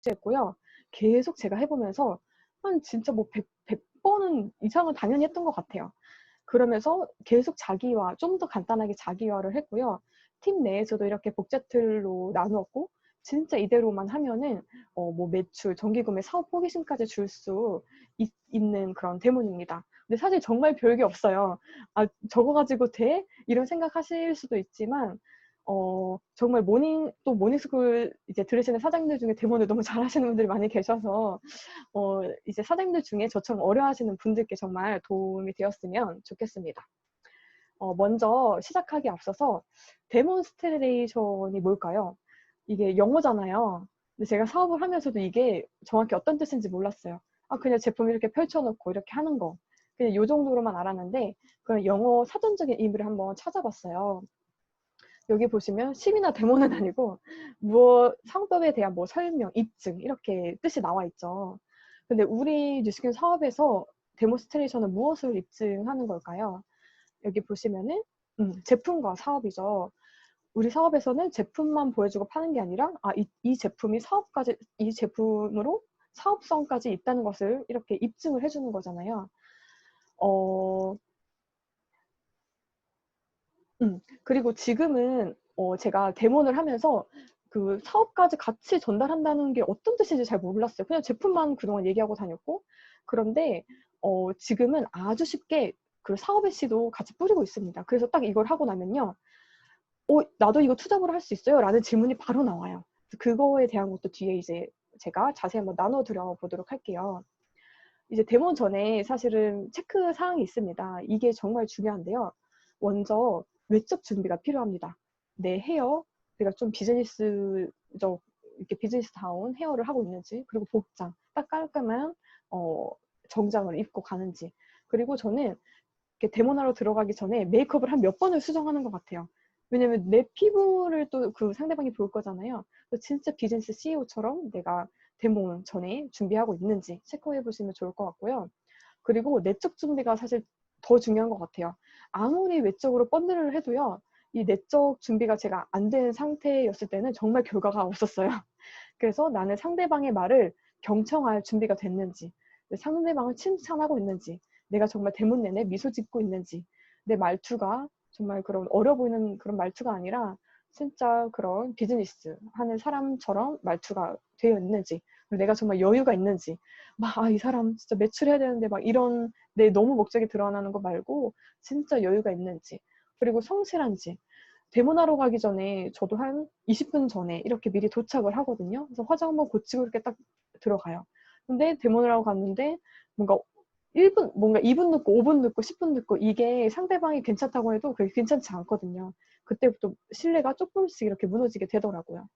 복제했고요. 계속 제가 해보면서 한 진짜 뭐 100번은 이상은 당연히 했던 것 같아요. 그러면서 계속 자기화, 좀 더 간단하게 자기화를 했고요. 팀 내에서도 이렇게 복제틀로 나누었고, 진짜 이대로만 하면은 뭐 매출, 정기구매, 사업 호기심까지 줄 수 있는 그런 데모입니다. 근데 사실 정말 별게 없어요. 아, 저거 가지고 돼? 이런 생각하실 수도 있지만 정말 모닝스쿨 이제 들으시는 사장님들 중에 데모를 너무 잘하시는 분들이 많이 계셔서 이제 사장님들 중에 저처럼 어려워하시는 분들께 정말 도움이 되었으면 좋겠습니다. 먼저 시작하기 앞서서 데몬스트레이션이 뭘까요? 이게 영어잖아요. 근데 제가 사업을 하면서도 이게 정확히 어떤 뜻인지 몰랐어요. 아, 그냥 제품 이렇게 펼쳐놓고 이렇게 하는 거. 그냥 요 정도로만 알았는데, 그냥 영어 사전적인 의미를 한번 찾아봤어요. 여기 보시면 심의나 데모는 아니고 상법에 대한 뭐 설명, 입증 이렇게 뜻이 나와 있죠. 근데 우리 뉴스킨 사업에서 데모스트레이션은 무엇을 입증하는 걸까요? 여기 보시면은 제품과 사업이죠. 우리 사업에서는 제품만 보여주고 파는 게 아니라 이 제품이 이 제품으로 사업성까지 있다는 것을 이렇게 입증을 해주는 거잖아요. 그리고 지금은 제가 데모를 하면서 그 사업까지 같이 전달한다는 게 어떤 뜻인지 잘 몰랐어요. 그냥 제품만 그동안 얘기하고 다녔고. 그런데 지금은 아주 쉽게 그 사업의 씨도 같이 뿌리고 있습니다. 그래서 딱 이걸 하고 나면요. 나도 이거 투잡으로 할 수 있어요? 라는 질문이 바로 나와요. 그거에 대한 것도 뒤에 이제 제가 자세히 한번 나눠드려 보도록 할게요. 이제 데모 전에 사실은 체크 사항이 있습니다. 이게 정말 중요한데요. 먼저 외적 준비가 필요합니다. 내 헤어, 내가 좀 비즈니스적, 이렇게 비즈니스다운 헤어를 하고 있는지, 그리고 복장, 딱 깔끔한 정장을 입고 가는지. 그리고 저는 이렇게 데모나로 들어가기 전에 메이크업을 한 몇 번을 수정하는 것 같아요. 왜냐면 내 피부를 또 그 상대방이 볼 거잖아요. 진짜 비즈니스 CEO처럼 내가 데모 전에 준비하고 있는지 체크해 보시면 좋을 것 같고요. 그리고 내적 준비가 사실 더 중요한 것 같아요. 아무리 외적으로 펀드를 해도요. 이 내적 준비가 제가 안 된 상태였을 때는 정말 결과가 없었어요. 그래서 나는 상대방의 말을 경청할 준비가 됐는지, 상대방을 칭찬하고 있는지, 내가 정말 대문 내내 미소 짓고 있는지, 내 말투가 정말 그런 어려 보이는 그런 말투가 아니라 진짜 그런 비즈니스 하는 사람처럼 말투가 되어 있는지, 내가 정말 여유가 있는지, 이 사람 진짜 매출해야 되는데 이런 내 너무 목적이 드러나는 거 말고 진짜 여유가 있는지, 그리고 성실한지. 데모나러 가기 전에 저도 한 20분 전에 이렇게 미리 도착을 하거든요. 그래서 화장 한번 고치고 이렇게 딱 들어가요. 근데 데모나러 갔는데 뭔가 2분 늦고 5분 늦고 10분 늦고 이게 상대방이 괜찮다고 해도 그게 괜찮지 않거든요. 그때부터 신뢰가 조금씩 이렇게 무너지게 되더라고요.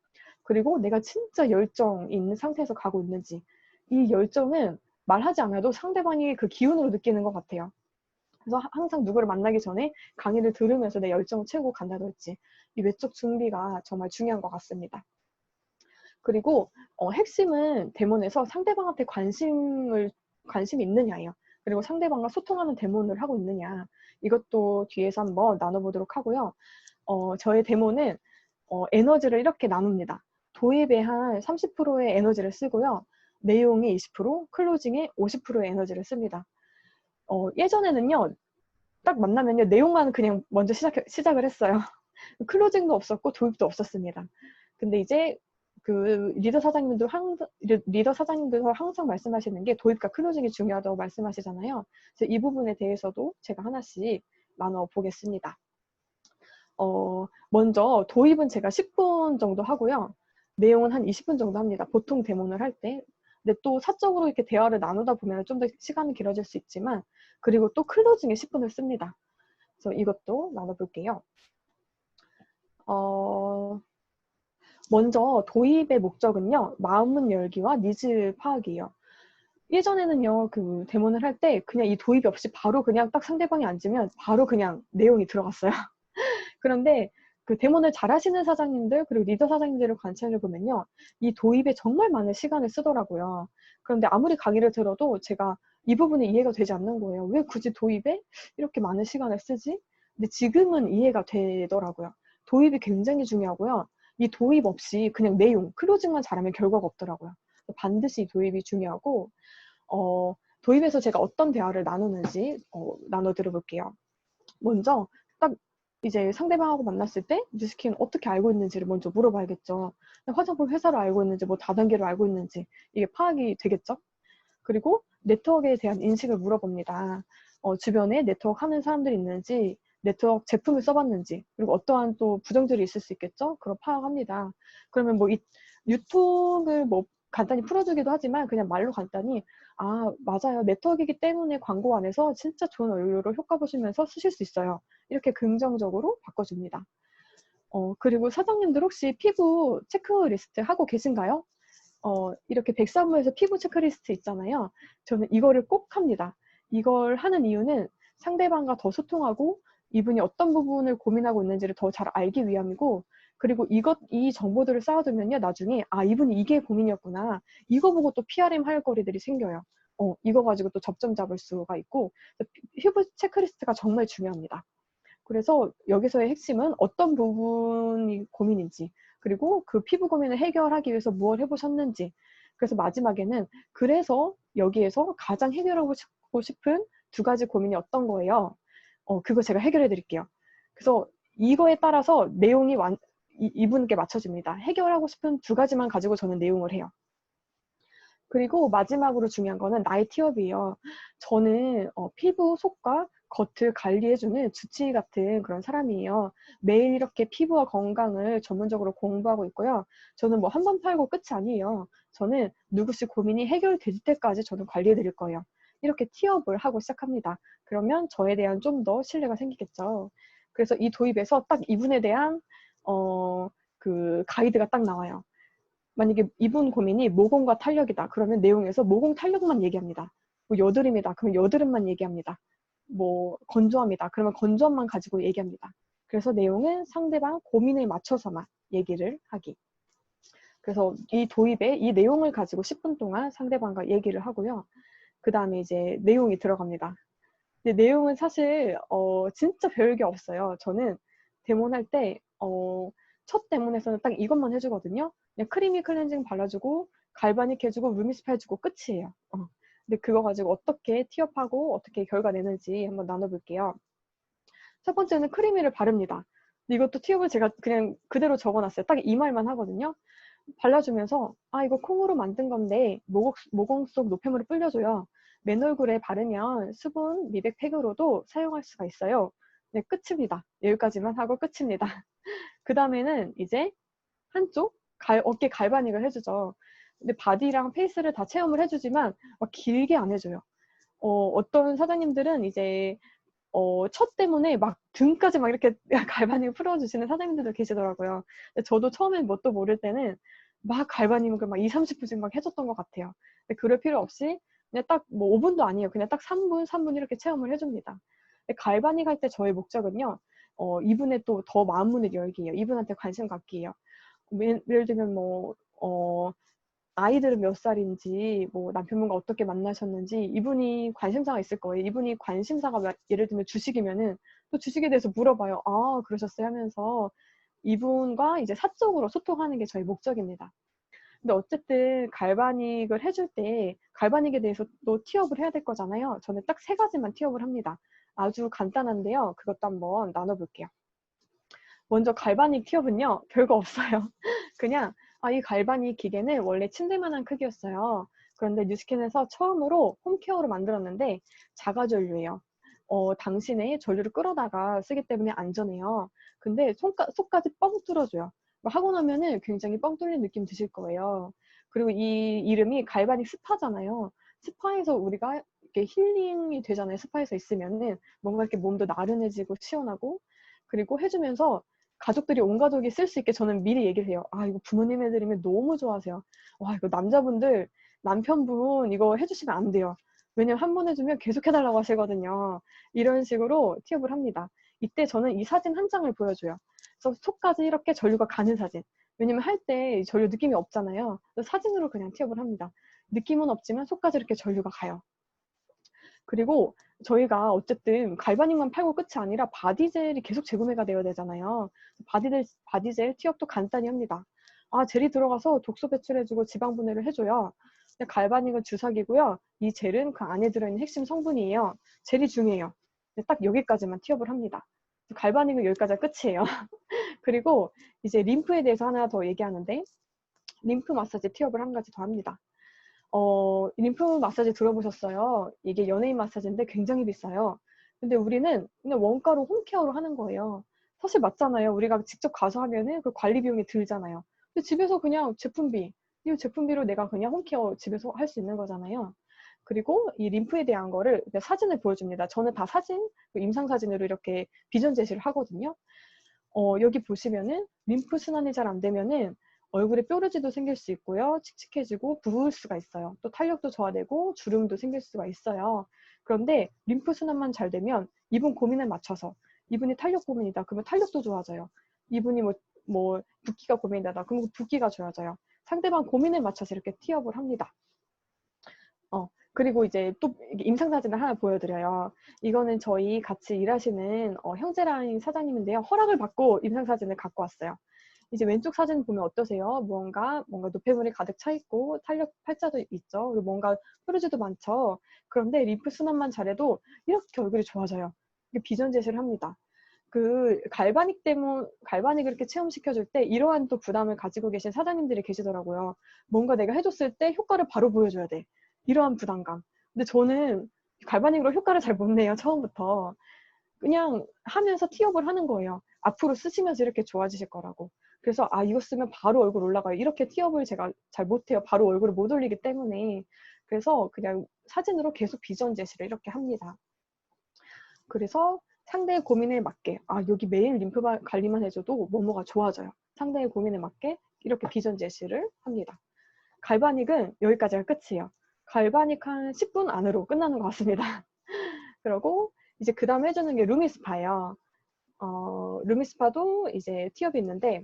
그리고 내가 진짜 열정 있는 상태에서 가고 있는지, 이 열정은 말하지 않아도 상대방이 그 기운으로 느끼는 것 같아요. 그래서 항상 누구를 만나기 전에 강의를 들으면서 내 열정을 채우고 간다든지, 이 외적 준비가 정말 중요한 것 같습니다. 그리고 핵심은 데몬에서 상대방한테 관심이 있느냐예요. 그리고 상대방과 소통하는 데몬을 하고 있느냐. 이것도 뒤에서 한번 나눠보도록 하고요. 저의 데몬은 에너지를 이렇게 나눕니다. 도입에 한 30%의 에너지를 쓰고요. 내용이 20%, 클로징에 50%의 에너지를 씁니다. 예전에는요. 딱 만나면요. 내용만 그냥 먼저 시작을 했어요. 클로징도 없었고 도입도 없었습니다. 근데 이제 그 리더 사장님들도 항상 말씀하시는 게 도입과 클로징이 중요하다고 말씀하시잖아요. 그래서 이 부분에 대해서도 제가 하나씩 나눠보겠습니다. 먼저 도입은 제가 10분 정도 하고요. 내용은 한 20분 정도 합니다. 보통 데모를 할 때. 근데 또 사적으로 이렇게 대화를 나누다 보면 좀 더 시간이 길어질 수 있지만, 그리고 또 클로징에 10분을 씁니다. 그래서 이것도 나눠볼게요. 먼저 도입의 목적은요. 마음문 열기와 니즈 파악이에요. 예전에는요. 그 데모를 할 때 그냥 이 도입이 없이 바로 그냥 딱 상대방이 앉으면 바로 그냥 내용이 들어갔어요. 그런데 그 데모를 잘하시는 사장님들 그리고 리더 사장님들을 관찰해 보면요. 이 도입에 정말 많은 시간을 쓰더라고요. 그런데 아무리 강의를 들어도 제가 이 부분이 이해가 되지 않는 거예요. 왜 굳이 도입에 이렇게 많은 시간을 쓰지? 근데 지금은 이해가 되더라고요. 도입이 굉장히 중요하고요. 이 도입 없이 그냥 내용, 클로징만 잘하면 결과가 없더라고요. 반드시 도입이 중요하고, 도입에서 제가 어떤 대화를 나누는지 나눠 들어볼게요. 먼저 딱 이제 상대방하고 만났을 때 뉴스킨은 어떻게 알고 있는지를 먼저 물어봐야겠죠. 화장품 회사를 알고 있는지, 뭐 다단계를 알고 있는지 이게 파악이 되겠죠. 그리고 네트워크에 대한 인식을 물어봅니다. 주변에 네트워크 하는 사람들이 있는지, 네트워크 제품을 써봤는지, 그리고 어떠한 또 부정들이 있을 수 있겠죠? 그걸 파악합니다. 그러면 뭐 이 유통을 뭐 간단히 풀어주기도 하지만 그냥 말로 간단히 아, 맞아요. 네트워크이기 때문에 광고 안에서 진짜 좋은 원료로 효과 보시면서 쓰실 수 있어요. 이렇게 긍정적으로 바꿔줍니다. 그리고 사장님들 혹시 피부 체크리스트 하고 계신가요? 이렇게 백사무에서 피부 체크리스트 있잖아요. 저는 이거를 꼭 합니다. 이걸 하는 이유는 상대방과 더 소통하고 이분이 어떤 부분을 고민하고 있는지를 더 잘 알기 위함이고, 그리고 이 정보들을 쌓아두면요, 나중에 아, 이분이 이게 고민이었구나. 이거 보고 또 PRM 할 거리들이 생겨요. 이거 가지고 또 접점 잡을 수가 있고, 피부 체크리스트가 정말 중요합니다. 그래서 여기서의 핵심은 어떤 부분이 고민인지, 그리고 그 피부 고민을 해결하기 위해서 무엇을 해보셨는지, 그래서 마지막에는 그래서 여기에서 가장 해결하고 싶은 두 가지 고민이 어떤 거예요? 그거 제가 해결해 드릴게요. 그래서 이거에 따라서 내용이 이분께 맞춰집니다. 해결하고 싶은 두 가지만 가지고 저는 내용을 해요. 그리고 마지막으로 중요한 거는 나의 티업이에요. 저는 피부 속과 겉을 관리해주는 주치의 같은 그런 사람이에요. 매일 이렇게 피부와 건강을 전문적으로 공부하고 있고요. 저는 뭐 한 번 팔고 끝이 아니에요. 저는 누구씩 고민이 해결될 때까지 저는 관리해 드릴 거예요. 이렇게 티업을 하고 시작합니다. 그러면 저에 대한 좀 더 신뢰가 생기겠죠. 그래서 이 도입에서 딱 이분에 대한 그 가이드가 딱 나와요. 만약에 이분 고민이 모공과 탄력이다. 그러면 내용에서 모공 탄력만 얘기합니다. 뭐 여드름이다. 그러면 여드름만 얘기합니다. 뭐 건조함이다. 그러면 건조함만 가지고 얘기합니다. 그래서 내용은 상대방 고민에 맞춰서만 얘기를 하기. 그래서 이 도입에 이 내용을 가지고 10분 동안 상대방과 얘기를 하고요. 그 다음에 이제 내용이 들어갑니다. 근데 내용은 사실 진짜 별게 없어요. 저는 데모할 때 첫 데모에서는 딱 이것만 해주거든요. 그냥 크리미 클렌징 발라주고 갈바닉 해주고 루미스프 해주고 끝이에요. 근데 그거 가지고 어떻게 티업하고 어떻게 결과 내는지 한번 나눠볼게요. 첫 번째는 크리미를 바릅니다. 근데 이것도 티업을 제가 그냥 그대로 적어놨어요. 딱 이 말만 하거든요. 발라주면서 아, 이거 콩으로 만든 건데 모공 속 노폐물을 불려줘요. 맨 얼굴에 바르면 수분 미백 팩으로도 사용할 수가 있어요. 네, 끝입니다. 여기까지만 하고 끝입니다. 그 다음에는 이제 한쪽 어깨 갈바닉을 해주죠. 근데 바디랑 페이스를 다 체험을 해주지만 막 길게 안 해줘요. 어떤 사장님들은 이제 첫 때문에 막 등까지 막 이렇게 갈바닉을 풀어주시는 사장님들도 계시더라고요. 근데 저도 처음에 뭣도 모를 때는 막 갈바닉을 막 2, 30분씩 막 해줬던 것 같아요. 근데 그럴 필요 없이 그냥 딱 뭐 5분도 아니에요. 그냥 딱 3분, 3분 이렇게 체험을 해줍니다. 근데 갈바닉 할 때 저의 목적은요, 이분의 또 더 마음문을 열기예요. 이분한테 관심 갖기예요. 예를 들면 뭐, 아이들은 몇 살인지, 뭐 남편분과 어떻게 만나셨는지 이분이 관심사가 있을 거예요. 이분이 관심사가 예를 들면 주식이면은 또 주식에 대해서 물어봐요. 아, 그러셨어요 하면서 이분과 이제 사적으로 소통하는 게 저희 목적입니다. 근데 어쨌든 갈바닉을 해줄 때 갈바닉에 대해서 또 티업을 해야 될 거잖아요. 저는 딱 3가지만 티업을 합니다. 아주 간단한데요. 그것도 한번 나눠볼게요. 먼저 갈바닉 티업은요, 별거 없어요. 그냥 이 갈바닉 기계는 원래 침대만한 크기였어요. 그런데 뉴스킨에서 처음으로 홈케어로 만들었는데 자가전류예요. 당신의 전류를 끌어다가 쓰기 때문에 안전해요. 근데 속까지 뻥 뚫어줘요. 하고 나면은 굉장히 뻥 뚫린 느낌 드실 거예요. 그리고 이 이름이 갈바닉 스파잖아요. 스파에서 우리가 이렇게 힐링이 되잖아요. 스파에서 있으면은 뭔가 이렇게 몸도 나른해지고 시원하고, 그리고 해주면서 가족들이 온 가족이 쓸 수 있게 저는 미리 얘기를 해요. 아, 이거 부모님 해드리면 너무 좋아하세요. 와, 이거 남자분들 남편분 이거 해주시면 안 돼요. 왜냐면 한 번 해주면 계속 해달라고 하시거든요. 이런 식으로 티업을 합니다. 이때 저는 이 사진 한 장을 보여줘요. 그래서 속까지 이렇게 전류가 가는 사진. 왜냐면 할 때 전류 느낌이 없잖아요. 그래서 사진으로 그냥 티업을 합니다. 느낌은 없지만 속까지 이렇게 전류가 가요. 그리고 저희가 어쨌든 갈바닉만 팔고 끝이 아니라 바디젤이 계속 재구매가 되어야 되잖아요. 바디젤 티업도 간단히 합니다. 아, 젤이 들어가서 독소 배출해주고 지방 분해를 해줘요. 근데 갈바닉은 주사기고요. 이 젤은 그 안에 들어있는 핵심 성분이에요. 젤이 중요해요. 딱 여기까지만 티업을 합니다. 갈바닉은 여기까지가 끝이에요. 그리고 이제 림프에 대해서 하나 더 얘기하는데, 림프 마사지 티업을 한 가지 더 합니다. 림프 마사지 들어보셨어요? 이게 연예인 마사지인데 굉장히 비싸요. 근데 우리는 그냥 원가로 홈케어로 하는 거예요. 사실 맞잖아요. 우리가 직접 가서 하면은 그 관리 비용이 들잖아요. 근데 집에서 그냥 제품비, 이 제품비로 내가 그냥 홈케어 집에서 할 수 있는 거잖아요. 그리고 이 림프에 대한 거를 사진을 보여줍니다. 저는 다 사진, 임상 사진으로 이렇게 비전 제시를 하거든요. 여기 보시면은 림프 순환이 잘 안 되면은 얼굴에 뾰루지도 생길 수 있고요. 칙칙해지고 부을 수가 있어요. 또 탄력도 저하되고 주름도 생길 수가 있어요. 그런데 림프 순환만 잘 되면 이분 고민에 맞춰서 이분이 탄력 고민이다. 그러면 탄력도 좋아져요. 이분이 뭐 붓기가 고민이다. 그러면 붓기가 좋아져요. 상대방 고민에 맞춰서 이렇게 티업을 합니다. 그리고 이제 또 임상 사진을 하나 보여드려요. 이거는 저희 같이 일하시는 형제라인 사장님인데요. 허락을 받고 임상 사진을 갖고 왔어요. 이제 왼쪽 사진 보면 어떠세요? 뭔가 노폐물이 가득 차 있고 탄력 팔자도 있죠. 그리고 뭔가 뾰루지도 많죠. 그런데 림프 순환만 잘해도 이렇게 얼굴이 좋아져요. 이게 비전 제시를 합니다. 그 갈바닉을 이렇게 체험시켜줄 때 이러한 또 부담을 가지고 계신 사장님들이 계시더라고요. 뭔가 내가 해줬을 때 효과를 바로 보여줘야 돼. 이러한 부담감. 근데 저는 갈바닉으로 효과를 잘 못 내요, 처음부터. 그냥 하면서 티업을 하는 거예요. 앞으로 쓰시면서 이렇게 좋아지실 거라고. 그래서 이거 쓰면 바로 얼굴 올라가요. 이렇게 티업을 제가 잘 못해요. 바로 얼굴을 못 올리기 때문에. 그래서 그냥 사진으로 계속 비전 제시를 이렇게 합니다. 그래서 상대의 고민에 맞게 여기 매일 림프 관리만 해줘도 뭐뭐가 좋아져요. 상대의 고민에 맞게 이렇게 비전 제시를 합니다. 갈바닉은 여기까지가 끝이에요. 갈바닉 한 10분 안으로 끝나는 것 같습니다. 그리고 이제 그 다음에 해주는 게 루미스파예요. 루미스파도 이제 티업이 있는데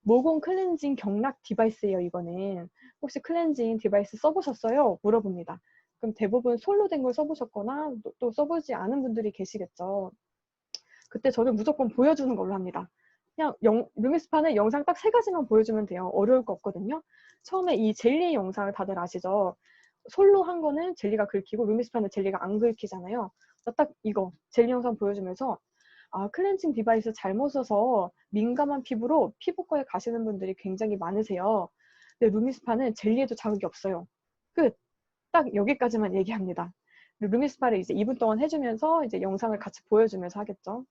모공 클렌징 경락 디바이스예요. 이거는 혹시 클렌징 디바이스 써보셨어요? 물어봅니다. 그럼 대부분 솔로 된 걸 써보셨거나 또 써보지 않은 분들이 계시겠죠. 그때 저는 무조건 보여주는 걸로 합니다. 그냥 루미스파는 영상 딱 3가지만 보여주면 돼요. 어려울 거 없거든요. 처음에 이 젤리 영상을 다들 아시죠? 솔로 한 거는 젤리가 긁히고 루미스파는 젤리가 안 긁히잖아요. 딱 이거 젤리 영상 보여주면서 클렌징 디바이스 잘못 써서 민감한 피부로 피부과에 가시는 분들이 굉장히 많으세요. 근데 루미스파는 젤리에도 자극이 없어요. 끝. 딱 여기까지만 얘기합니다. 루미스파를 이제 2분 동안 해주면서 이제 영상을 같이 보여주면서 하겠죠.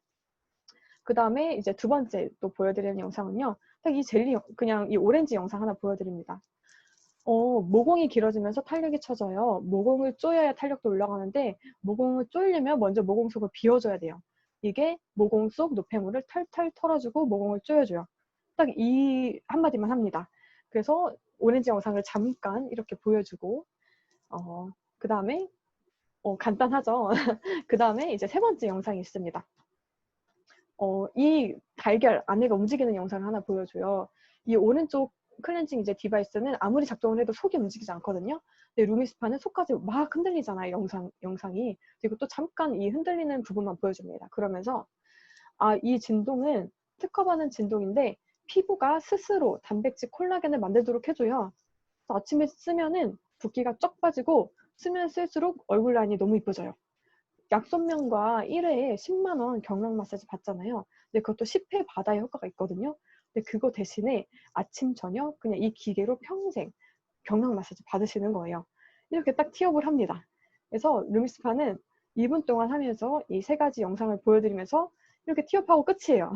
그 다음에 이제 두 번째 또 보여드리는 영상은요. 딱 이 젤리, 그냥 이 오렌지 영상 하나 보여드립니다. 모공이 길어지면서 탄력이 쳐져요. 모공을 조여야 탄력도 올라가는데 모공을 조이려면 먼저 모공 속을 비워줘야 돼요. 이게 모공 속 노폐물을 털털 털어주고 모공을 조여줘요. 딱 이 한마디만 합니다. 그래서 오렌지 영상을 잠깐 이렇게 보여주고 그 다음에 간단하죠. 그 다음에 이제 3번째 영상이 있습니다. 이 달걀 안에가 움직이는 영상을 하나 보여줘요. 이 오른쪽 클렌징 이제 디바이스는 아무리 작동을 해도 속이 움직이지 않거든요. 근데 루미스파는 속까지 막 흔들리잖아요. 영상이. 그리고 또 잠깐 이 흔들리는 부분만 보여줍니다. 그러면서 이 진동은 특허받은 진동인데 피부가 스스로 단백질 콜라겐을 만들도록 해줘요. 아침에 쓰면은 붓기가 쩍 빠지고 쓰면 쓸수록 얼굴 라인이 너무 이뻐져요. 약손명과 1회에 10만 원 경락 마사지 받잖아요. 근데 그것도 10회 받아야 효과가 있거든요. 근데 그거 대신에 아침, 저녁 그냥 이 기계로 평생 경락 마사지 받으시는 거예요. 이렇게 딱 티업을 합니다. 그래서 루미스파는 2분 동안 하면서 이 3가지 영상을 보여드리면서 이렇게 티업하고 끝이에요.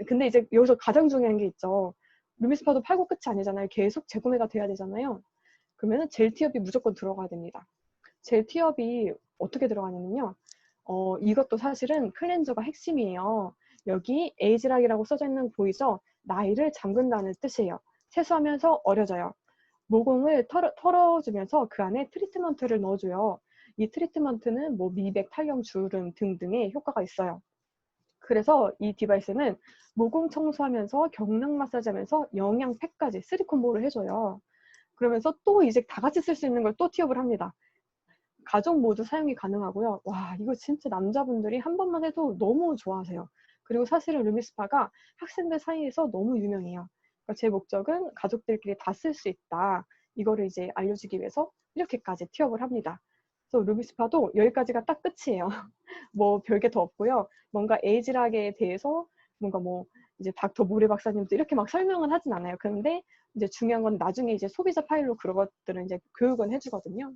근데 이제 여기서 가장 중요한 게 있죠. 루미스파도 팔고 끝이 아니잖아요. 계속 재구매가 돼야 되잖아요. 그러면은 젤 티업이 무조건 들어가야 됩니다. 젤 티업이 어떻게 들어가냐면요. 이것도 사실은 클렌저가 핵심이에요. 여기 에이즈락이라고 써져 있는 거 보이죠? 나이를 잠근다는 뜻이에요. 세수하면서 어려져요. 모공을 털어주면서 그 안에 트리트먼트를 넣어줘요. 이 트리트먼트는 뭐 미백, 탄력, 주름 등등의 효과가 있어요. 그래서 이 디바이스는 모공 청소하면서 경락 마사지하면서 영양팩까지 3콤보를 해줘요. 그러면서 또 이제 다 같이 쓸 수 있는 걸 또 티업을 합니다. 가족 모두 사용이 가능하고요. 와, 이거 진짜 남자분들이 한 번만 해도 너무 좋아하세요. 그리고 사실은 루미스파가 학생들 사이에서 너무 유명해요. 그러니까 제 목적은 가족들끼리 다 쓸 수 있다. 이거를 이제 알려주기 위해서 이렇게까지 티업을 합니다. 그래서 루미스파도 여기까지가 딱 끝이에요. 뭐 별게 더 없고요. 뭔가 에이즈락에 대해서 뭔가 뭐 이제 닥터 모리 박사님도 이렇게 막 설명은 하진 않아요. 그런데 이제 중요한 건 나중에 이제 소비자 파일로 그런 것들은 이제 교육은 해주거든요.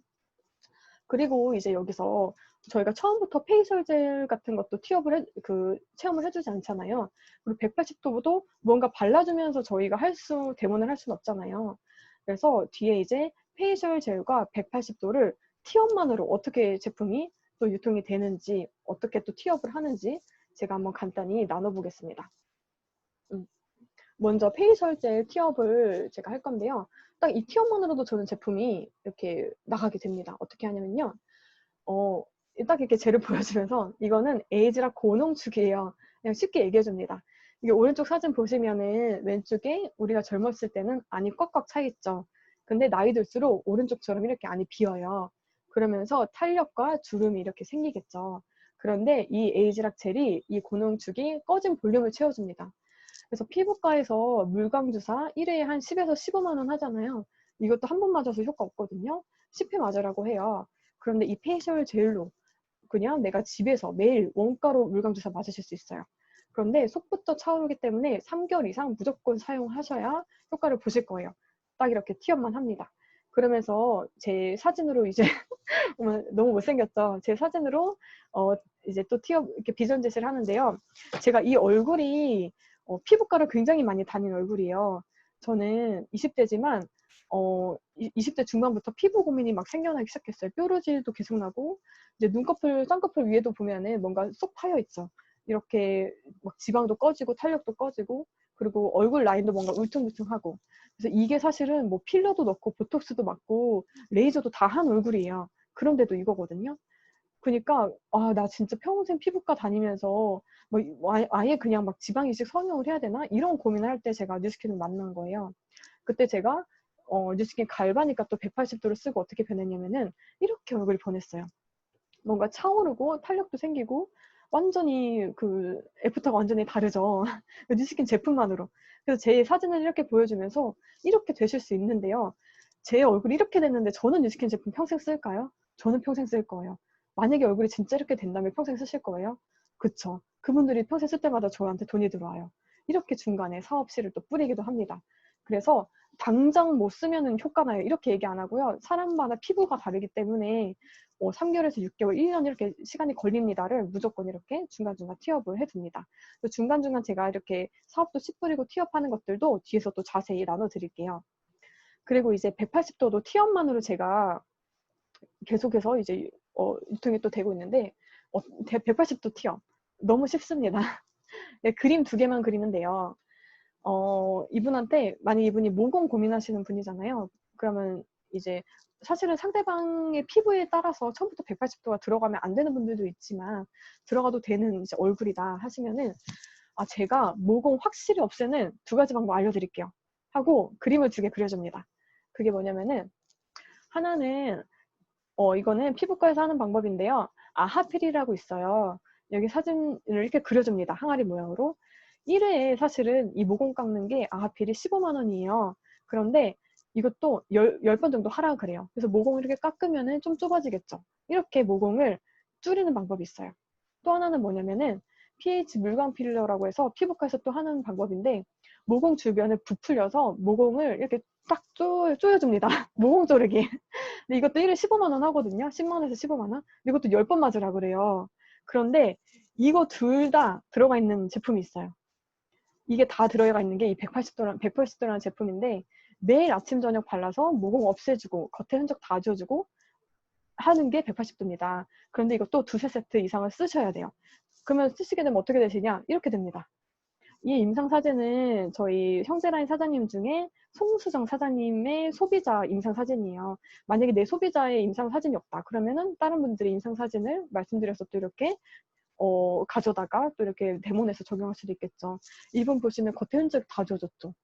그리고 이제 여기서 저희가 처음부터 페이셜 젤 같은 것도 티업을 체험을 해주지 않잖아요. 그리고 180도도 뭔가 발라주면서 저희가 데모를 할 수는 없잖아요. 그래서 뒤에 이제 페이셜 젤과 180도를 티업만으로 어떻게 제품이 또 유통이 되는지, 어떻게 또 티업을 하는지 제가 한번 간단히 나눠보겠습니다. 먼저 페이셜 젤 티업을 제가 할 건데요. 딱 이 티업만으로도 저는 제품이 이렇게 나가게 됩니다. 어떻게 하냐면요. 딱 이렇게 젤을 보여주면서 이거는 에이즈락 고농축이에요. 그냥 쉽게 얘기해 줍니다. 이게 오른쪽 사진 보시면은 왼쪽에 우리가 젊었을 때는 안이 꽉꽉 차 있죠. 근데 나이 들수록 오른쪽처럼 이렇게 안이 비어요. 그러면서 탄력과 주름이 이렇게 생기겠죠. 그런데 이 에이즈락 젤이 이 고농축이 꺼진 볼륨을 채워줍니다. 그래서 피부과에서 물광주사 1회에 한 10에서 15만 원 하잖아요. 이것도 한 번 맞아서 효과 없거든요. 10회 맞으라고 해요. 그런데 이 페이셜 젤로 그냥 내가 집에서 매일 원가로 물광주사 맞으실 수 있어요. 그런데 속부터 차오르기 때문에 3개월 이상 무조건 사용하셔야 효과를 보실 거예요. 딱 이렇게 티업만 합니다. 그러면서 제 사진으로 이제 너무 못생겼죠. 제 사진으로 이제 또 티업 이렇게 비전 제시를 하는데요. 제가 이 얼굴이 피부과를 굉장히 많이 다닌 얼굴이에요. 저는 20대지만 20대 중반부터 피부 고민이 막 생겨나기 시작했어요. 뾰루지도 계속 나고 이제 눈꺼풀, 쌍꺼풀 위에도 보면은 뭔가 쏙 파여 있죠. 이렇게 막 지방도 꺼지고 탄력도 꺼지고 그리고 얼굴 라인도 뭔가 울퉁불퉁하고 그래서 이게 사실은 뭐 필러도 넣고 보톡스도 맞고 레이저도 다 한 얼굴이에요. 그런데도 이거거든요. 그러니까 나 진짜 평생 피부과 다니면서 뭐 아예 그냥 막 지방 이식 성형을 해야 되나 이런 고민을 할 때 제가 뉴스킨을 만난 거예요. 그때 제가 뉴스킨 갈바니까 또 180도를 쓰고 어떻게 변했냐면은 이렇게 얼굴이 변했어요. 뭔가 차오르고 탄력도 생기고 완전히 애프터가 완전히 다르죠. 뉴스킨 제품만으로. 그래서 제 사진을 이렇게 보여주면서 이렇게 되실 수 있는데요. 제 얼굴이 이렇게 됐는데 저는 뉴스킨 제품 평생 쓸까요? 저는 평생 쓸 거예요. 만약에 얼굴이 진짜 이렇게 된다면 평생 쓰실 거예요? 그쵸. 그분들이 평생 쓸 때마다 저한테 돈이 들어와요. 이렇게 중간에 사업실을 또 뿌리기도 합니다. 그래서 당장 못 쓰면은 효과 나요. 이렇게 얘기 안 하고요. 사람마다 피부가 다르기 때문에 3개월에서 6개월, 1년 이렇게 시간이 걸립니다를 무조건 이렇게 중간중간 티업을 해줍니다. 중간중간 제가 이렇게 사업도 씨 뿌리고 티업하는 것들도 뒤에서 또 자세히 나눠드릴게요. 그리고 이제 180도도 티업만으로 제가 계속해서 이제 유통이 또 되고 있는데 180도 티업 너무 쉽습니다. 네, 그림 2개만 그리면 돼요. 이분한테 만약 이분이 모공 고민하시는 분이잖아요. 그러면 이제 사실은 상대방의 피부에 따라서 처음부터 180도가 들어가면 안 되는 분들도 있지만 들어가도 되는 이제 얼굴이다 하시면은 제가 모공 확실히 없애는 2가지 방법 알려드릴게요. 하고 그림을 2개 그려줍니다. 그게 뭐냐면은 하나는 이거는 피부과에서 하는 방법인데요. 아하필이라고 있어요. 여기 사진을 이렇게 그려줍니다. 항아리 모양으로. 1회에 사실은 이 모공 깎는 게 아하필이 15만 원이에요. 그런데 이것도 10번 정도 하라 그래요. 그래서 모공을 이렇게 깎으면 좀 좁아지겠죠. 이렇게 모공을 줄이는 방법이 있어요. 또 하나는 뭐냐면은 pH 물광 필러라고 해서 피부과에서 또 하는 방법인데 모공 주변을 부풀려서 모공을 이렇게 딱 조여줍니다. 모공 조르기. 근데 이것도 1회 15만 원 하거든요. 10만 원에서 15만 원. 이것도 10번 맞으라 그래요. 그런데 이거 둘 다 들어가 있는 제품이 있어요. 이게 다 들어가 있는 게 이 180도라는 제품인데 매일 아침 저녁 발라서 모공 없애주고 겉에 흔적 다 지워주고 하는 게 180도입니다. 그런데 이것도 2-3세트 이상을 쓰셔야 돼요. 그러면 쓰시게 되면 어떻게 되시냐? 이렇게 됩니다. 이 임상 사진은 저희 형제라인 사장님 중에 송수정 사장님의 소비자 임상 사진이에요. 만약에 내 소비자의 임상 사진이 없다. 그러면은 다른 분들의 임상 사진을 말씀드려서 또 이렇게 가져다가 또 이렇게 데모내서 적용할 수도 있겠죠. 이분 보시면 겉에 흔적 다 지워졌죠.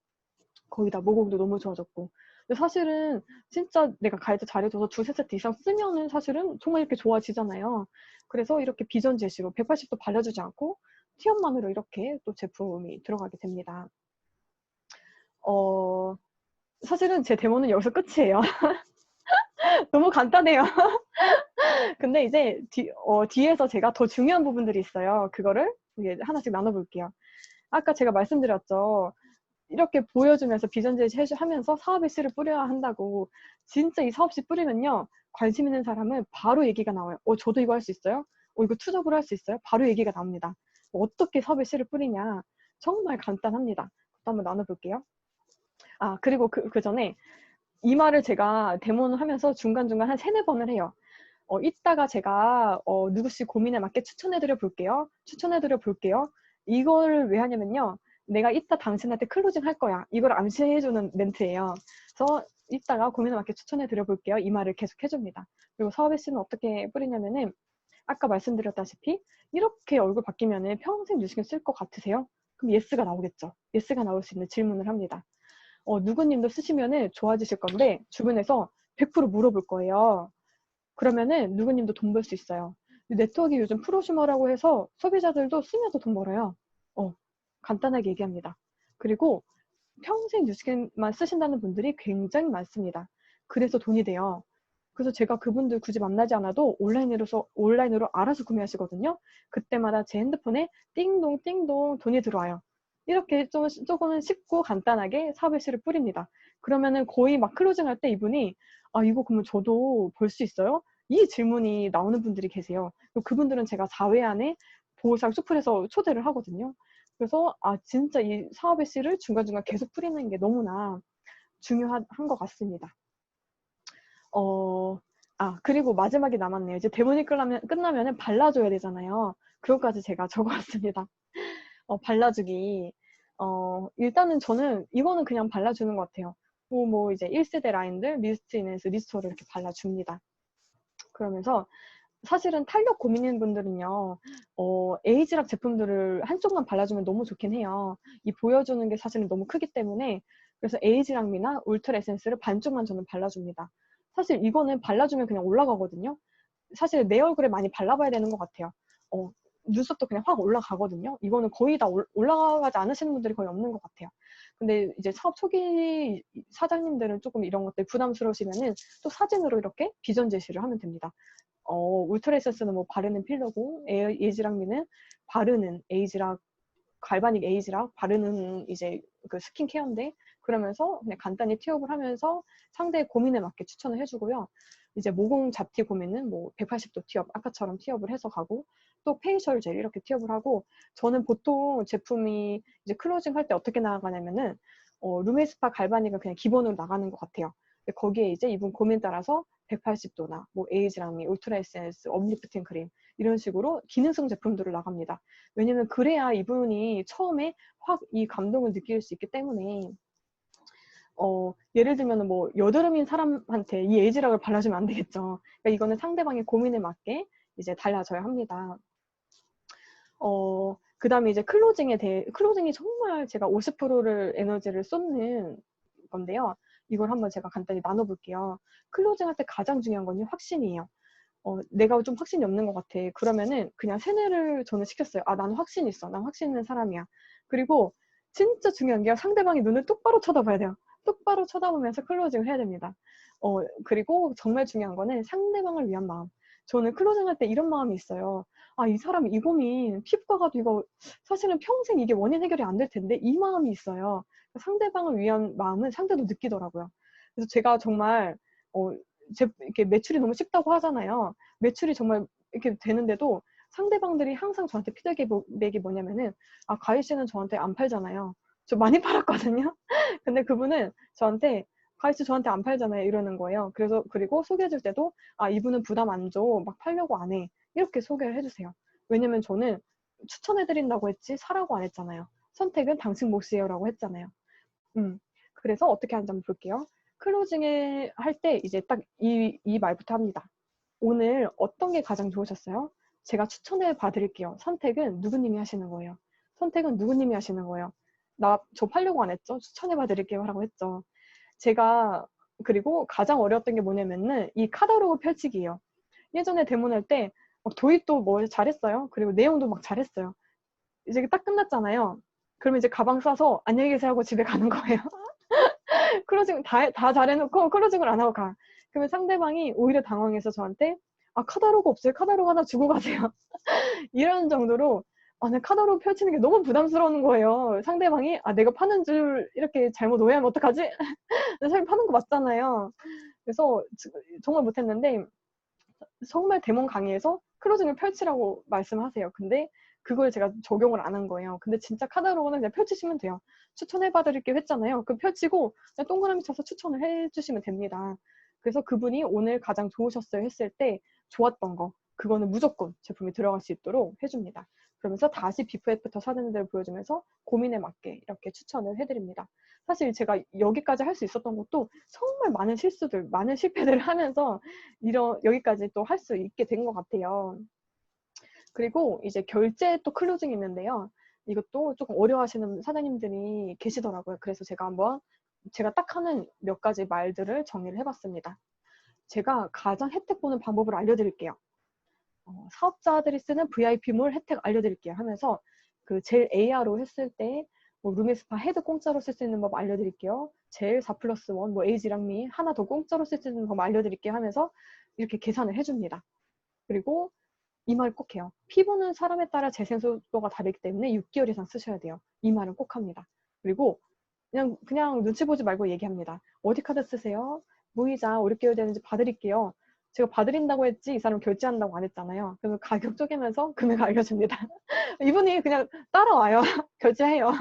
거의 다 모공도 너무 좋아졌고. 근데 사실은 진짜 내가 가이드 잘해줘서 2-3세트 이상 쓰면은 사실은 정말 이렇게 좋아지잖아요. 그래서 이렇게 비전 제시로 180도 발라주지 않고 티업만으로 이렇게 또 제품이 들어가게 됩니다. 사실은 제 데모는 여기서 끝이에요. 너무 간단해요. 근데 이제 뒤에서 제가 더 중요한 부분들이 있어요. 그거를 이제 하나씩 나눠볼게요. 아까 제가 말씀드렸죠. 이렇게 보여주면서 비전 제시하면서 사업의 씨를 뿌려야 한다고. 진짜 이 사업 씨 뿌리면요. 관심 있는 사람은 바로 얘기가 나와요. 저도 이거 할 수 있어요? 이거 투잡으로 할 수 있어요? 바로 얘기가 나옵니다. 어떻게 사업의 씨를 뿌리냐. 정말 간단합니다. 그것도 한번 나눠볼게요. 그리고 그 전에 이 말을 제가 데모를 하면서 중간중간 한 3-4번을 해요. 이따가 제가 누구씨 고민에 맞게 추천해드려 볼게요. 이걸 왜 하냐면요. 내가 이따 당신한테 클로징 할 거야. 이걸 암시해주는 멘트예요. 그래서 이따가 고민에 맞게 추천해드려 볼게요. 이 말을 계속 해줍니다. 그리고 사업의 씨는 어떻게 뿌리냐면은 아까 말씀드렸다시피 이렇게 얼굴 바뀌면은 평생 뉴스킨 쓸 것 같으세요? 그럼 예스가 나오겠죠. 예스가 나올 수 있는 질문을 합니다. 누구님도 쓰시면은 좋아지실 건데 주변에서 100% 물어볼 거예요. 그러면은 누구님도 돈 벌 수 있어요. 네트워크 요즘 프로슈머라고 해서 소비자들도 쓰면서 돈 벌어요. 간단하게 얘기합니다. 그리고 평생 뉴스캔만 쓰신다는 분들이 굉장히 많습니다. 그래서 돈이 돼요. 그래서 제가 그분들 굳이 만나지 않아도 온라인으로 알아서 구매하시거든요. 그때마다 제 핸드폰에 띵동 띵동 돈이 들어와요. 이렇게 조금은 쉽고 간단하게 사업의 씨를 뿌립니다. 그러면은 거의 막 클로징 할 때 이분이 이거 그러면 저도 볼 수 있어요? 이 질문이 나오는 분들이 계세요. 그분들은 제가 4회 안에 보호상 수풀에서 초대를 하거든요. 그래서 진짜 이 사업의 씨를 중간중간 계속 뿌리는 게 너무나 중요한 것 같습니다. 그리고 마지막에 남았네요. 이제 대본이 끝나면은 발라줘야 되잖아요. 그것까지 제가 적어왔습니다. 발라주기. 일단은 저는 이거는 그냥 발라주는 것 같아요. 뭐 이제 1세대 라인들, 미스트 인에서 리스토를 이렇게 발라줍니다. 그러면서 사실은 탄력 고민인 분들은요, 에이지락 제품들을 한쪽만 발라주면 너무 좋긴 해요. 이 보여주는 게 사실은 너무 크기 때문에, 그래서 에이지락미나 울트라 에센스를 반쪽만 저는 발라줍니다. 사실 이거는 발라주면 그냥 올라가거든요. 사실 내 얼굴에 많이 발라봐야 되는 것 같아요. 눈썹도 그냥 확 올라가거든요. 이거는 거의 다 올라가지 않으시는 분들이 거의 없는 것 같아요. 근데 이제 사업 초기 사장님들은 조금 이런 것들 부담스러우시면은 또 사진으로 이렇게 비전 제시를 하면 됩니다. 울트라 에센스는 뭐 바르는 필러고, 에이지락미는 바르는 에이지락, 갈바닉 에이지락 바르는 이제 그 스킨케어인데, 그러면서 그냥 간단히 티업을 하면서 상대의 고민에 맞게 추천을 해주고요. 이제 모공 잡티 고민은 뭐 180도 티업, 아까처럼 티업을 해서 가고, 또 페이셜 젤 이렇게 티업을 하고, 저는 보통 제품이 이제 클로징 할 때 어떻게 나가냐면은, 루메스파 갈바닉은 그냥 기본으로 나가는 것 같아요. 거기에 이제 이분 고민 따라서 180도나 뭐 에이지랑미, 울트라 에센스, 업리프팅 크림 이런 식으로 기능성 제품들을 나갑니다. 왜냐면 그래야 이분이 처음에 확 이 감동을 느낄 수 있기 때문에 예를 들면 뭐 여드름인 사람한테 이 에이지락을 발라주면 안 되겠죠. 그러니까 이거는 상대방의 고민에 맞게 이제 달라져야 합니다. 그 다음에 이제 클로징이 정말 제가 50%를 에너지를 쏟는 건데요. 이걸 한번 제가 간단히 나눠볼게요. 클로징 할 때 가장 중요한 건 확신이에요. 내가 좀 확신이 없는 것 같아. 그러면은 그냥 세뇌를 저는 시켰어요. 나는 확신 있어. 난 확신 있는 사람이야. 그리고 진짜 중요한 게 상대방의 눈을 똑바로 쳐다봐야 돼요. 똑바로 쳐다보면서 클로징을 해야 됩니다. 그리고 정말 중요한 거는 상대방을 위한 마음. 저는 클로징 할 때 이런 마음이 있어요. 이 사람 이 고민 피부과 가도 이거 사실은 평생 이게 원인 해결이 안 될 텐데 이 마음이 있어요. 상대방을 위한 마음은 상대도 느끼더라고요. 그래서 제가 정말 이렇게 매출이 너무 쉽다고 하잖아요. 매출이 정말 이렇게 되는데도 상대방들이 항상 저한테 피드백이 뭐냐면은 가희 씨는 저한테 안 팔잖아요. 저 많이 팔았거든요. 근데 그분은 저한테 가희 씨 저한테 안 팔잖아요. 이러는 거예요. 그리고 소개해줄 때도 이분은 부담 안 줘. 막 팔려고 안 해. 이렇게 소개를 해주세요. 왜냐면 저는 추천해드린다고 했지 사라고 안 했잖아요. 선택은 당신 몫이에요 라고 했잖아요. 그래서 어떻게 하는지 한번 볼게요. 클로징을 할 때 이제 딱 이 말부터 합니다. 오늘 어떤 게 가장 좋으셨어요? 제가 추천해 봐드릴게요. 선택은 누구님이 하시는 거예요. 선택은 누구님이 하시는 거예요. 저 팔려고 안 했죠? 추천해 봐드릴게요. 라고 했죠. 제가 그리고 가장 어려웠던 게 뭐냐면은 이 카탈로그 펼치기예요. 예전에 데모할 때 도입도 뭐 잘했어요. 그리고 내용도 막 잘했어요. 이제 딱 끝났잖아요. 그러면 이제 가방 싸서 안녕히 계세요 하고 집에 가는 거예요. 클로징 다 잘해놓고 클로징을 안 하고 가. 그러면 상대방이 오히려 당황해서 저한테 아, 카다로그 없어요? 카다로그 하나 주고 가세요. 이런 정도로 내 카다로그 펼치는 게 너무 부담스러운 거예요. 상대방이 아, 내가 파는 줄 이렇게 잘못 오해하면 어떡하지? 사실 파는 거 맞잖아요. 그래서 정말 못했는데 정말 대문 강의에서 클로징을 펼치라고 말씀하세요. 근데 그걸 제가 적용을 안 한 거예요. 근데 진짜 카다로그는 그냥 펼치시면 돼요. 추천해봐드릴게요 했잖아요. 그 펼치고 그냥 동그라미 쳐서 추천을 해주시면 됩니다. 그래서 그분이 오늘 가장 좋으셨어요 했을 때 좋았던 거 그거는 무조건 제품이 들어갈 수 있도록 해줍니다. 그러면서 다시 비포 애프터 사진들을 보여주면서 고민에 맞게 이렇게 추천을 해드립니다. 사실 제가 여기까지 할 수 있었던 것도 정말 많은 실수들, 많은 실패들을 하면서 여기까지 또 할 수 있게 된 것 같아요. 그리고 이제 결제 또 클로징이 있는데요. 이것도 조금 어려워하시는 사장님들이 계시더라고요. 그래서 제가 딱 하는 몇 가지 말들을 정리를 해봤습니다. 제가 가장 혜택 보는 방법을 알려드릴게요. 사업자들이 쓰는 VIP몰 혜택 알려드릴게요 하면서 그 제일 AR로 했을 때 루미스파 헤드 공짜로 쓸 수 있는 법 알려드릴게요. 제일 4+1 에이지랑미 하나 더 공짜로 쓸 수 있는 법 알려드릴게요 하면서 이렇게 계산을 해줍니다. 그리고 이 말 꼭 해요. 피부는 사람에 따라 재생 속도가 다르기 때문에 6개월 이상 쓰셔야 돼요. 이 말은 꼭 합니다. 그리고 그냥 눈치 보지 말고 얘기합니다. 어디 카드 쓰세요? 무이자 5, 6개월 되는지 봐드릴게요. 제가 봐드린다고 했지 이 사람 결제한다고 안 했잖아요. 그래서 가격 쪼개면서 금액 알려줍니다. 이분이 그냥 따라와요. 결제해요.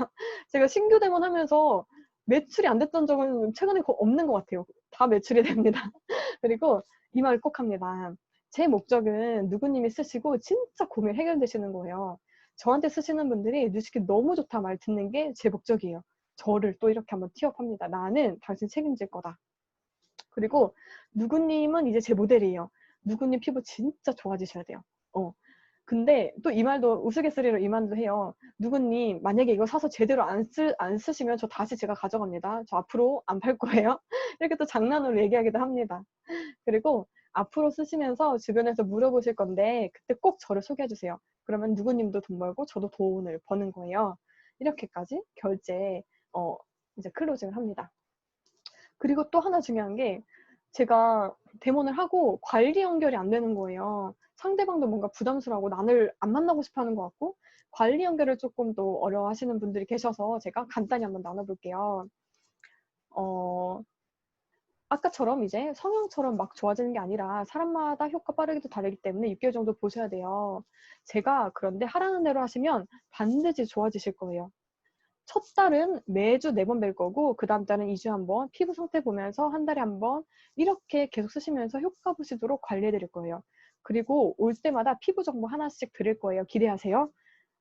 제가 신규 대본하면서 매출이 안 됐던 적은 최근에 없는 것 같아요. 다 매출이 됩니다. 그리고 이 말 꼭 합니다. 제 목적은 누구님이 쓰시고 진짜 고민 해결되시는 거예요. 저한테 쓰시는 분들이 뉴스킨 너무 좋다 말 듣는 게 제 목적이에요. 저를 또 이렇게 한번 티업합니다. 나는 당신 책임질 거다. 그리고 누구님은 이제 제 모델이에요. 누구님 피부 진짜 좋아지셔야 돼요. 근데 또 이 말도 우스갯소리로 이 말도 해요. 누구님 만약에 이거 사서 제대로 안 쓰시면 저 다시 제가 가져갑니다. 저 앞으로 안 팔 거예요. 이렇게 또 장난으로 얘기하기도 합니다. 그리고 앞으로 쓰시면서 주변에서 물어보실 건데 그때 꼭 저를 소개해 주세요. 그러면 누구님도 돈 벌고 저도 돈을 버는 거예요. 이렇게까지 결제 이제 클로징을 합니다. 그리고 또 하나 중요한 게 제가 데모를 하고 관리 연결이 안 되는 거예요. 상대방도 뭔가 부담스러워하고 나를 안 만나고 싶어 하는 것 같고 관리 연결을 조금 더 어려워하시는 분들이 계셔서 제가 간단히 한번 나눠볼게요. 아까처럼 이제 성형처럼 막 좋아지는 게 아니라 사람마다 효과 빠르기도 다르기 때문에 6개월 정도 보셔야 돼요. 제가 그런데 하라는 대로 하시면 반드시 좋아지실 거예요. 첫 달은 매주 4번 뵐 거고 그 다음 달은 2주에 한 번, 피부 상태 보면서 한 달에 한 번 이렇게 계속 쓰시면서 효과 보시도록 관리해 드릴 거예요. 그리고 올 때마다 피부 정보 하나씩 드릴 거예요. 기대하세요.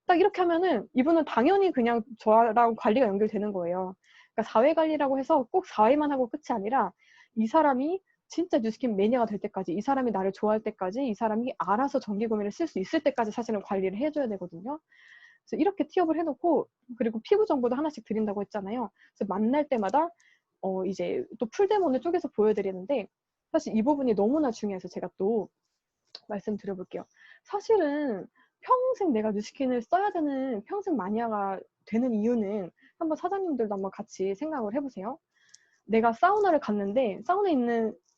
딱 이렇게 하면은 이분은 당연히 그냥 저랑 관리가 연결되는 거예요. 그러니까 사회 관리라고 해서 꼭 사회만 하고 끝이 아니라 이 사람이 진짜 뉴스킨 매니아가 될 때까지, 이 사람이 나를 좋아할 때까지, 이 사람이 알아서 정기 구매를 쓸 수 있을 때까지 사실은 관리를 해줘야 되거든요. 그래서 이렇게 티업을 해놓고 그리고 피부 정보도 하나씩 드린다고 했잖아요. 그래서 만날 때마다 이제 또 풀데모를 쪼개서 보여드리는데 사실 이 부분이 너무나 중요해서 제가 또 말씀드려볼게요. 사실은 평생 내가 뉴스킨을 써야 되는 평생 마니아가 되는 이유는 한번 사장님들도 한번 같이 생각을 해보세요. 내가 사우나를 갔는데 사우나에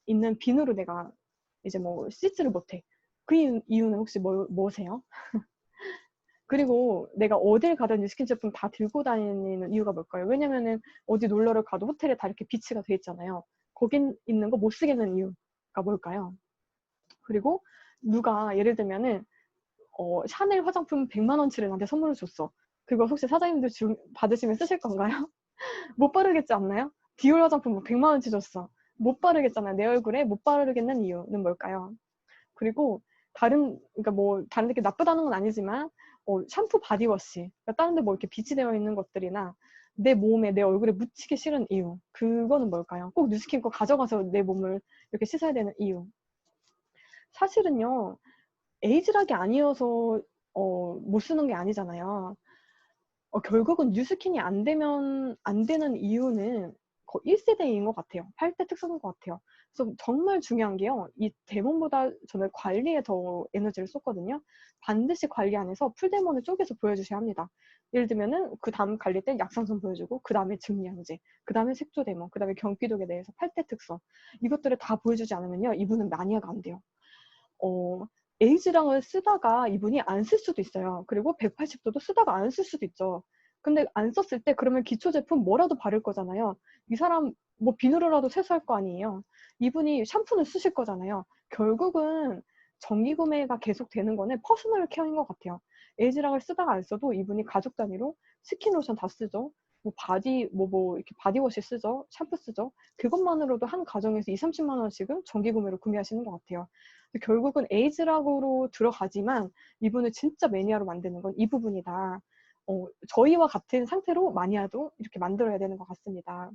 있는 비누로 내가 이제 뭐 씻지를 못해. 그 이유는 혹시 뭐세요? 그리고 내가 어딜 가든 뉴스킨 제품 다 들고 다니는 이유가 뭘까요? 왜냐면은 어디 놀러를 가도 호텔에 다 이렇게 비치가 돼 있잖아요. 거긴 있는 거 못 쓰겠는 이유가 뭘까요? 그리고 누가 예를 들면은 샤넬 화장품 100만 원치를 나한테 선물을 줬어. 그거 혹시 사장님들 받으시면 쓰실 건가요? 못 바르겠지 않나요? 디올 화장품 100만 원치 줬어. 못 바르겠잖아요. 내 얼굴에 못 바르겠는 이유는 뭘까요? 그리고 그러니까 뭐 다른 게 나쁘다는 건 아니지만 샴푸 바디워시 그러니까 다른 데 뭐 이렇게 빛이 되어 있는 것들이나 내 몸에 내 얼굴에 묻히기 싫은 이유 그거는 뭘까요? 꼭 뉴스킨 거 가져가서 내 몸을 이렇게 씻어야 되는 이유. 사실은요 에이즈락이 아니어서 못 쓰는 게 아니잖아요. 결국은 뉴스킨이 안 되는 이유는 거의 1세대인 것 같아요. 8대 특성인 것 같아요. 그래서 정말 중요한 게요. 이 데몬보다 저는 관리에 더 에너지를 쏟거든요. 반드시 관리 안에서 풀데몬을 쪼개서 보여주셔야 합니다. 예를 들면은 그 다음 관리 때 약상선 보여주고 그 다음에 증량제, 그 다음에 색조데몬, 그 다음에 경기독에 대해서 8대 특성 이것들을 다 보여주지 않으면요. 이분은 마니아가 안 돼요. 에이즈랑을 쓰다가 이분이 안 쓸 수도 있어요. 그리고 180도도 쓰다가 안 쓸 수도 있죠. 근데 안 썼을 때 그러면 기초 제품 뭐라도 바를 거잖아요. 이 사람 뭐 비누로라도 세수할 거 아니에요. 이분이 샴푸는 쓰실 거잖아요. 결국은 정기 구매가 계속 되는 거는 퍼스널 케어인 것 같아요. 에이즈랑을 쓰다가 안 써도 이분이 가족 단위로 스킨 로션 다 쓰죠. 뭐 바디 이렇게 바디워시 쓰죠. 샴푸 쓰죠. 그것만으로도 한 가정에서 2, 30만 원씩은 정기 구매로 구매하시는 것 같아요. 결국은 에이즈락으로 들어가지만 이분을 진짜 매니아로 만드는 건 이 부분이다. 저희와 같은 상태로 마니아도 이렇게 만들어야 되는 것 같습니다.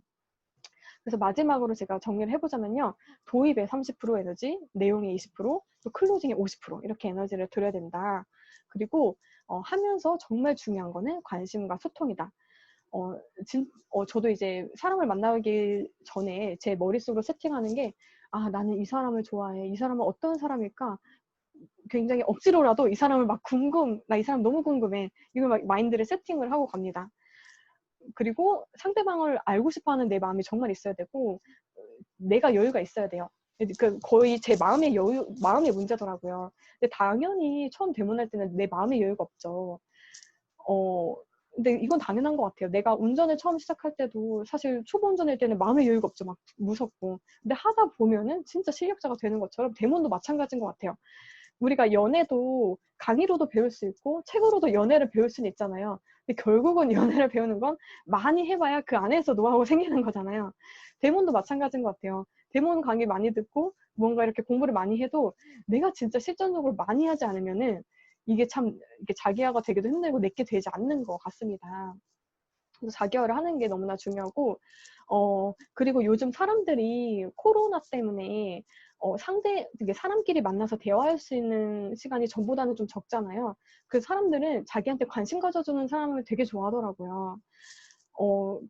그래서 마지막으로 제가 정리를 해보자면요. 도입에 30% 에너지, 내용에 20%, 또 클로징에 50% 이렇게 에너지를 들여야 된다. 그리고 하면서 정말 중요한 거는 관심과 소통이다. 저도 이제 사람을 만나기 전에 제 머릿속으로 세팅하는 게 나는 이 사람을 좋아해. 이 사람은 어떤 사람일까? 굉장히 억지로라도 이 사람을 막 나 이 사람 너무 궁금해. 이걸 막 마인드를 세팅을 하고 갑니다. 그리고 상대방을 알고 싶어 하는 내 마음이 정말 있어야 되고, 내가 여유가 있어야 돼요. 그 거의 제 마음의 문제더라고요. 근데 당연히 처음 데모할 때는 내 마음의 여유가 없죠. 근데 이건 당연한 것 같아요. 내가 운전을 처음 시작할 때도 사실 초보 운전할 때는 마음의 여유가 없죠. 막 무섭고. 근데 하다 보면은 진짜 실력자가 되는 것처럼 데모도 마찬가지인 것 같아요. 우리가 연애도 강의로도 배울 수 있고 책으로도 연애를 배울 수는 있잖아요. 근데 결국은 연애를 배우는 건 많이 해봐야 그 안에서 노하우가 생기는 거잖아요. 데몬도 마찬가지인 것 같아요. 데몬 강의 많이 듣고 뭔가 이렇게 공부를 많이 해도 내가 진짜 실전적으로 많이 하지 않으면은 이게 참 이게 자기화가 되기도 힘들고 내게 되지 않는 것 같습니다. 그래서 자기화를 하는 게 너무나 중요하고, 그리고 요즘 사람들이 코로나 때문에 이게 사람끼리 만나서 대화할 수 있는 시간이 전보다는 좀 적잖아요. 그 사람들은 자기한테 관심 가져주는 사람을 되게 좋아하더라고요.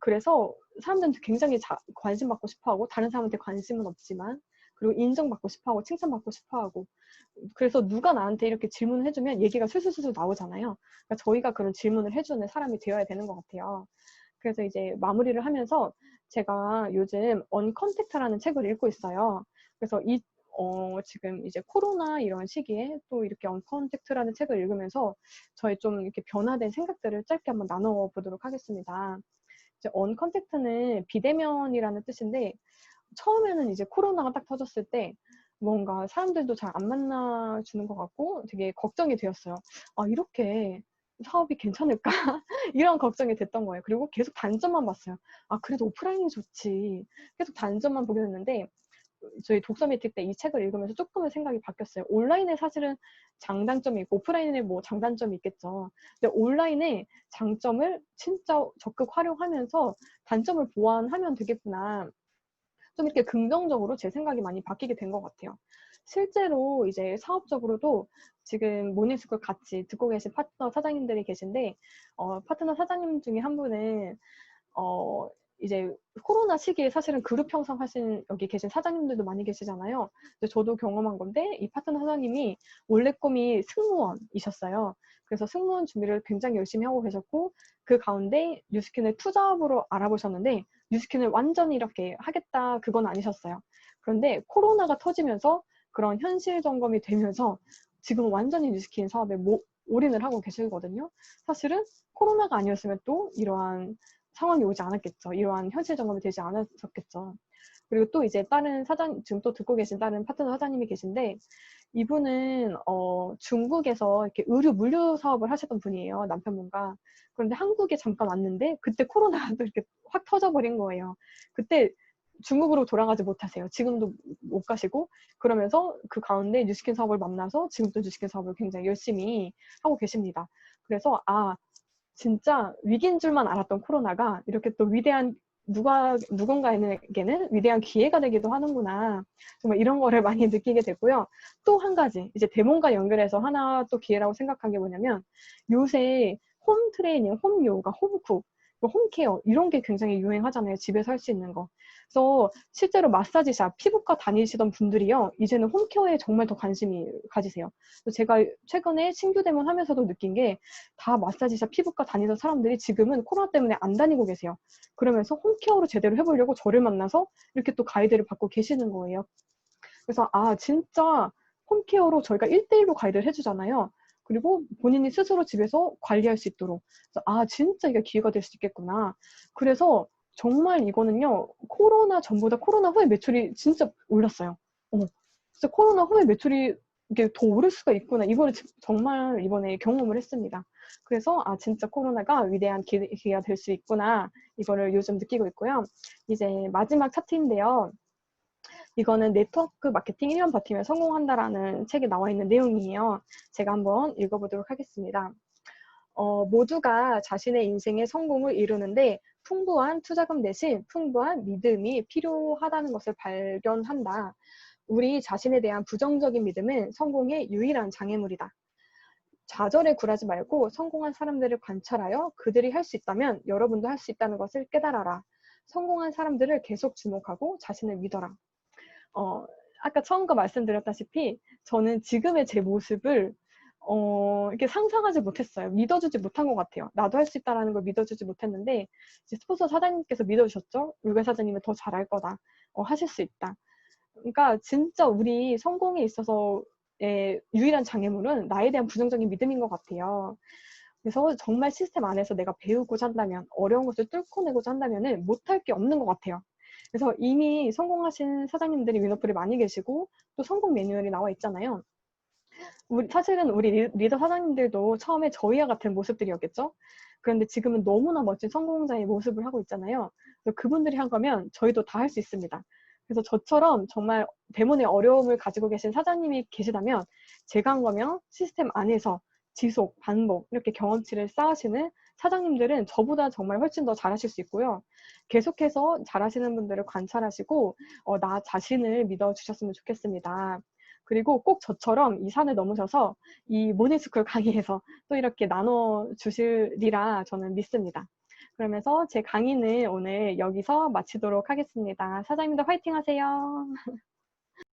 그래서 사람들은 굉장히 관심 받고 싶어 하고, 다른 사람한테 관심은 없지만, 그리고 인정받고 싶어 하고, 칭찬받고 싶어 하고, 그래서 누가 나한테 이렇게 질문을 해주면 얘기가 술술술 나오잖아요. 그러니까 저희가 그런 질문을 해주는 사람이 되어야 되는 것 같아요. 그래서 이제 마무리를 하면서 제가 요즘 언컨택트라는 책을 읽고 있어요. 그래서 지금 이제 코로나 이런 시기에 또 이렇게 언컨택트라는 책을 읽으면서 저의 좀 이렇게 변화된 생각들을 짧게 한번 나눠보도록 하겠습니다. 이제 언컨택트는 비대면이라는 뜻인데, 처음에는 이제 코로나가 딱 터졌을 때 뭔가 사람들도 잘 안 만나주는 것 같고 되게 걱정이 되었어요. 이렇게 사업이 괜찮을까? 이런 걱정이 됐던 거예요. 그리고 계속 단점만 봤어요. 그래도 오프라인이 좋지. 계속 단점만 보게 됐는데, 저희 독서 미팅 때 이 책을 읽으면서 조금은 생각이 바뀌었어요. 온라인에 사실은 장단점이 있고 오프라인에 뭐 장단점이 있겠죠. 근데 온라인의 장점을 진짜 적극 활용하면서 단점을 보완하면 되겠구나. 좀 이렇게 긍정적으로 제 생각이 많이 바뀌게 된 것 같아요. 실제로 이제 사업적으로도 지금 모닝스쿨 같이 듣고 계신 파트너 사장님들이 계신데, 파트너 사장님 중에 한 분은, 이제 코로나 시기에 사실은 그룹 형성하신 여기 계신 사장님들도 많이 계시잖아요. 근데 저도 경험한 건데, 이 파트너 사장님이 원래 꿈이 승무원이셨어요. 그래서 승무원 준비를 굉장히 열심히 하고 계셨고, 그 가운데 뉴스킨을 투잡으로 알아보셨는데, 뉴스킨을 완전히 이렇게 하겠다 그건 아니셨어요. 그런데 코로나가 터지면서 그런 현실 점검이 되면서 지금 완전히 뉴스킨 사업에 올인을 하고 계시거든요. 사실은 코로나가 아니었으면 또 이러한 상황이 오지 않았겠죠. 이러한 현실 점검이 되지 않았었겠죠. 그리고 또 이제 지금 또 듣고 계신 다른 파트너 사장님이 계신데, 이분은 중국에서 이렇게 의류 물류 사업을 하셨던 분이에요. 남편분과. 그런데 한국에 잠깐 왔는데 그때 코로나가 또 이렇게 확 터져버린 거예요. 그때 중국으로 돌아가지 못하세요. 지금도 못 가시고, 그러면서 그 가운데 뉴스킨 사업을 만나서 지금도 뉴스킨 사업을 굉장히 열심히 하고 계십니다. 그래서 진짜 위기인 줄만 알았던 코로나가 이렇게 또 누군가에게는 위대한 기회가 되기도 하는구나. 정말 이런 거를 많이 느끼게 됐고요. 또 한 가지, 이제 데몬과 연결해서 하나 또 기회라고 생각한 게 뭐냐면, 요새 홈 트레이닝, 홈 요가, 홈쿡, 홈케어 이런 게 굉장히 유행하잖아요. 집에서 할 수 있는 거. 그래서 실제로 마사지샵, 피부과 다니시던 분들이요. 이제는 홈케어에 정말 더 관심이 가지세요. 그래서 제가 최근에 신규 대면하면서도 느낀 게 다 마사지샵, 피부과 다니던 사람들이 지금은 코로나 때문에 안 다니고 계세요. 그러면서 홈케어로 제대로 해보려고 저를 만나서 이렇게 또 가이드를 받고 계시는 거예요. 그래서 아 진짜 홈케어로 저희가 1대1로 가이드를 해주잖아요. 그리고 본인이 스스로 집에서 관리할 수 있도록. 그래서 아 진짜 이게 기회가 될 수 있겠구나. 그래서 정말 이거는요. 코로나 전보다 코로나 후에 매출이 진짜 올랐어요. 진짜 코로나 후에 매출이 이게 더 오를 수가 있구나. 이거를 정말 이번에 경험을 했습니다. 그래서 아 진짜 코로나가 위대한 기회가 될 수 있구나. 이거를 요즘 느끼고 있고요. 이제 마지막 차트인데요. 이거는 네트워크 마케팅 1년 버티면 성공한다라는 책에 나와 있는 내용이에요. 제가 한번 읽어보도록 하겠습니다. 모두가 자신의 인생의 성공을 이루는데 풍부한 투자금 대신 풍부한 믿음이 필요하다는 것을 발견한다. 우리 자신에 대한 부정적인 믿음은 성공의 유일한 장애물이다. 좌절에 굴하지 말고 성공한 사람들을 관찰하여 그들이 할 수 있다면 여러분도 할 수 있다는 것을 깨달아라. 성공한 사람들을 계속 주목하고 자신을 믿어라. 어, 아까 처음과 말씀드렸다시피 저는 지금의 제 모습을 이렇게 상상하지 못했어요. 믿어주지 못한 것 같아요. 나도 할 수 있다라는 걸 믿어주지 못했는데 이제 스폰서 사장님께서 믿어주셨죠. 울베 사장님은 더 잘할 거다. 하실 수 있다. 그러니까 진짜 우리 성공에 있어서의 유일한 장애물은 나에 대한 부정적인 믿음인 것 같아요. 그래서 정말 시스템 안에서 내가 배우고자 한다면, 어려운 것을 뚫고 내고자 한다면 못할 게 없는 것 같아요. 그래서 이미 성공하신 사장님들이 윈어플이 많이 계시고 또 성공 매뉴얼이 나와 있잖아요. 사실은 우리 리더 사장님들도 처음에 저희와 같은 모습들이었겠죠? 그런데 지금은 너무나 멋진 성공자의 모습을 하고 있잖아요. 그래서 그분들이 한 거면 저희도 다 할 수 있습니다. 그래서 저처럼 정말 대문의 어려움을 가지고 계신 사장님이 계시다면 제가 한 거면 시스템 안에서 지속, 반복 이렇게 경험치를 쌓으시는 사장님들은 저보다 정말 훨씬 더 잘하실 수 있고요. 계속해서 잘하시는 분들을 관찰하시고 나 자신을 믿어주셨으면 좋겠습니다. 그리고 꼭 저처럼 이 산을 넘으셔서 이 모닝스쿨 강의에서 또 이렇게 나눠주시리라 저는 믿습니다. 그러면서 제 강의는 오늘 여기서 마치도록 하겠습니다. 사장님들 화이팅 하세요.